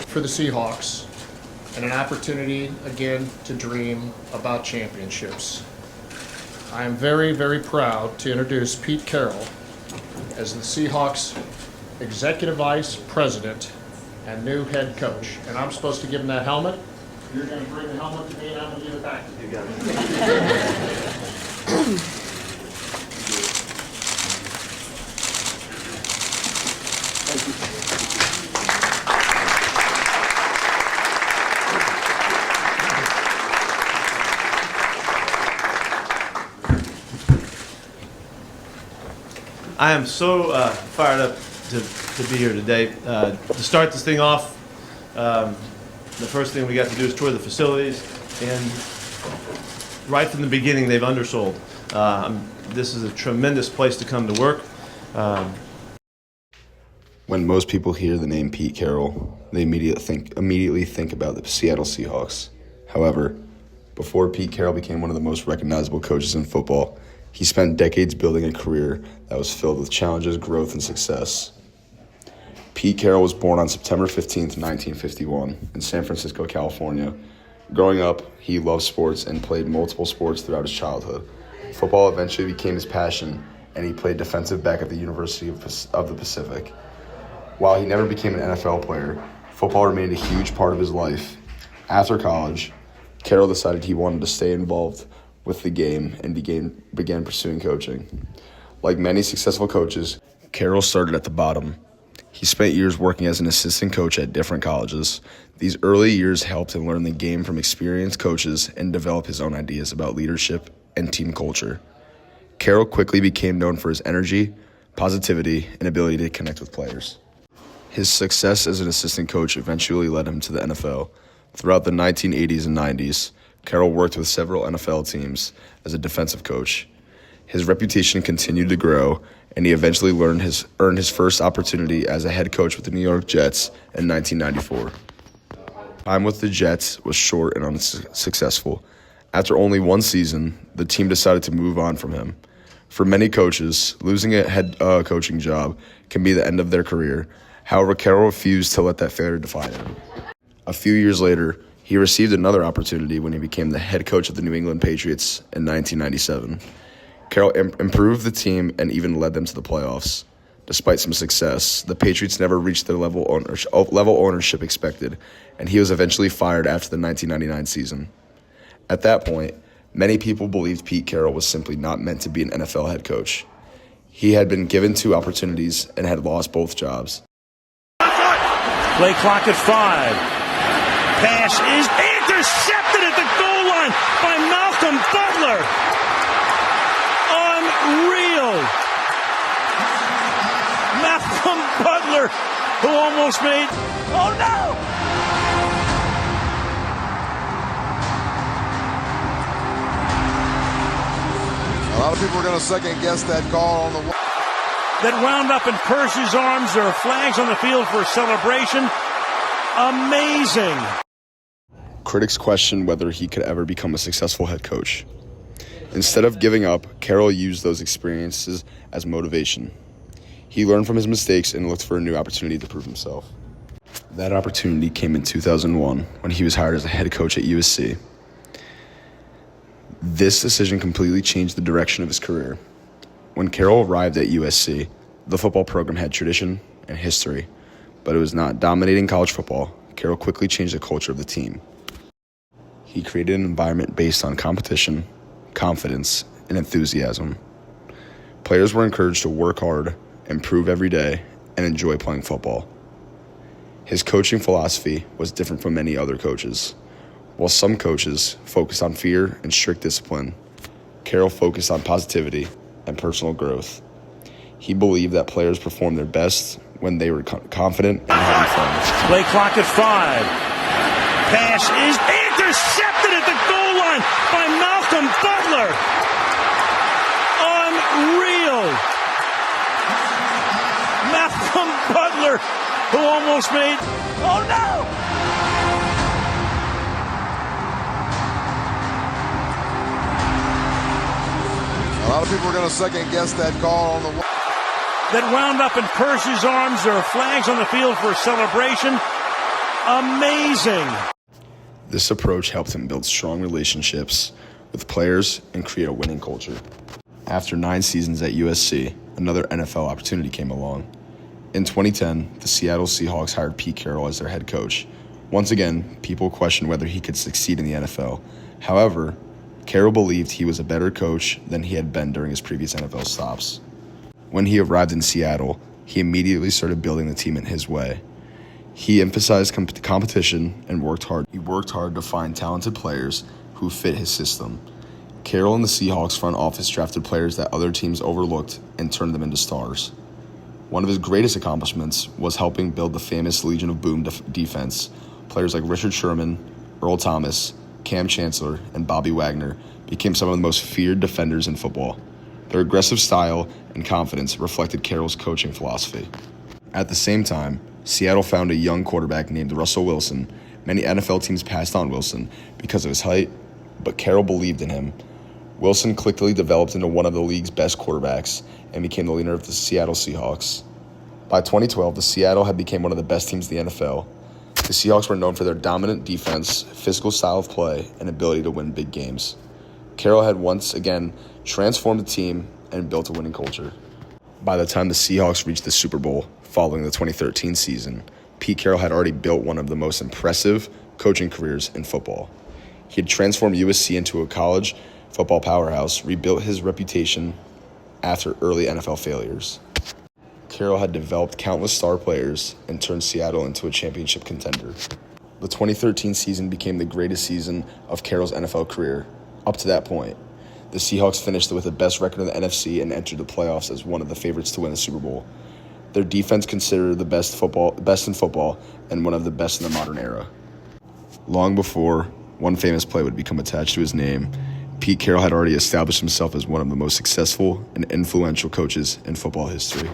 For the Seahawks, and an opportunity again to dream about championships. I am very, very proud to introduce Pete Carroll as the Seahawks Executive Vice President and new head coach. And I'm supposed to give him that helmet. You're going to bring the helmet to me and I'm going to give it back to you. You got it. I am so fired up to be here today. To start this thing off, the first thing we got to do is tour the facilities, and right from the beginning they've undersold. This is a tremendous place to come to work. When most people hear the name Pete Carroll, they immediately think about the Seattle Seahawks. However, before Pete Carroll became one of the most recognizable coaches in football, he spent decades building a career that was filled with challenges, growth, and success. Pete Carroll was born on September 15th, 1951, in San Francisco, California. Growing up, he loved sports and played multiple sports throughout his childhood. Football eventually became his passion, and he played defensive back at the University of the Pacific. While he never became an NFL player, football remained a huge part of his life. After college, Carroll decided he wanted to stay involved with the game and began pursuing coaching. Like many successful coaches, Carroll started at the bottom. He spent years working as an assistant coach at different colleges. These early years helped him learn the game from experienced coaches and develop his own ideas about leadership and team culture. Carroll quickly became known for his energy, positivity, and ability to connect with players. His success as an assistant coach eventually led him to the NFL. Throughout the 1980s and 90s, Carroll worked with several NFL teams as a defensive coach. His reputation continued to grow, and he eventually earned his first opportunity as a head coach with the New York Jets in 1994. Time with the Jets was short and unsuccessful. After only one season, the team decided to move on from him. For many coaches, losing a head coaching job can be the end of their career. However, Carroll refused to let that failure define him. A few years later, he received another opportunity when he became the head coach of the New England Patriots in 1997. Carroll improved the team and even led them to the playoffs. Despite some success, the Patriots never reached the level ownership expected, and he was eventually fired after the 1999 season. At that point, many people believed Pete Carroll was simply not meant to be an NFL head coach. He had been given 2 opportunities and had lost both jobs. Play clock at 5. Pass is intercepted at the goal line by Malcolm Butler. Unreal. Malcolm Butler, who almost made... Oh, no! A lot of people are going to second-guess that call on the... That wound up in Purse's arms. There are flags on the field for a celebration. Amazing. Critics questioned whether he could ever become a successful head coach. Instead of giving up, Carroll used those experiences as motivation. He learned from his mistakes and looked for a new opportunity to prove himself. That opportunity came in 2001 when he was hired as a head coach at USC. This decision completely changed the direction of his career. When Carroll arrived at USC, the football program had tradition and history, but it was not dominating college football. Carroll quickly changed the culture of the team. He created an environment based on competition, confidence, and enthusiasm. Players were encouraged to work hard, improve every day, and enjoy playing football. His coaching philosophy was different from many other coaches. While some coaches focused on fear and strict discipline, Carroll focused on positivity and personal growth. He believed that players performed their best when they were confident and having fun. Play clock at 5. Pass is intercepted at the goal line by Malcolm Butler. Unreal. Malcolm Butler, who almost made... Oh, no! of people are going to second guess that call on the That wound up in Purse's arms. There are flags on the field for a celebration. Amazing. This approach helped him build strong relationships with players and create a winning culture. After 9 seasons at USC, another NFL opportunity came along. In 2010, the Seattle Seahawks hired Pete Carroll as their head coach. Once again, people questioned whether he could succeed in the NFL. However, Carroll believed he was a better coach than he had been during his previous NFL stops. When he arrived in Seattle, he immediately started building the team in his way. He emphasized competition and worked hard. He worked hard to find talented players who fit his system. Carroll and the Seahawks front office drafted players that other teams overlooked and turned them into stars. One of his greatest accomplishments was helping build the famous Legion of Boom defense. Players like Richard Sherman, Earl Thomas, Cam Chancellor, and Bobby Wagner became some of the most feared defenders in football. Their aggressive style and confidence reflected Carroll's coaching philosophy. At the same time, Seattle found a young quarterback named Russell Wilson. Many NFL teams passed on Wilson because of his height, but Carroll believed in him. Wilson quickly developed into one of the league's best quarterbacks and became the leader of the Seattle Seahawks. By 2012, the Seattle had become one of the best teams in the NFL. The Seahawks were known for their dominant defense, physical style of play, and ability to win big games. Carroll had once again transformed the team and built a winning culture. By the time the Seahawks reached the Super Bowl following the 2013 season, Pete Carroll had already built one of the most impressive coaching careers in football. He had transformed USC into a college football powerhouse, rebuilt his reputation after early NFL failures. Carroll had developed countless star players and turned Seattle into a championship contender. The 2013 season became the greatest season of Carroll's NFL career. Up to that point, the Seahawks finished with the best record in the NFC and entered the playoffs as one of the favorites to win the Super Bowl. Their defense considered the best in football and one of the best in the modern era. Long before one famous play would become attached to his name, Pete Carroll had already established himself as one of the most successful and influential coaches in football history.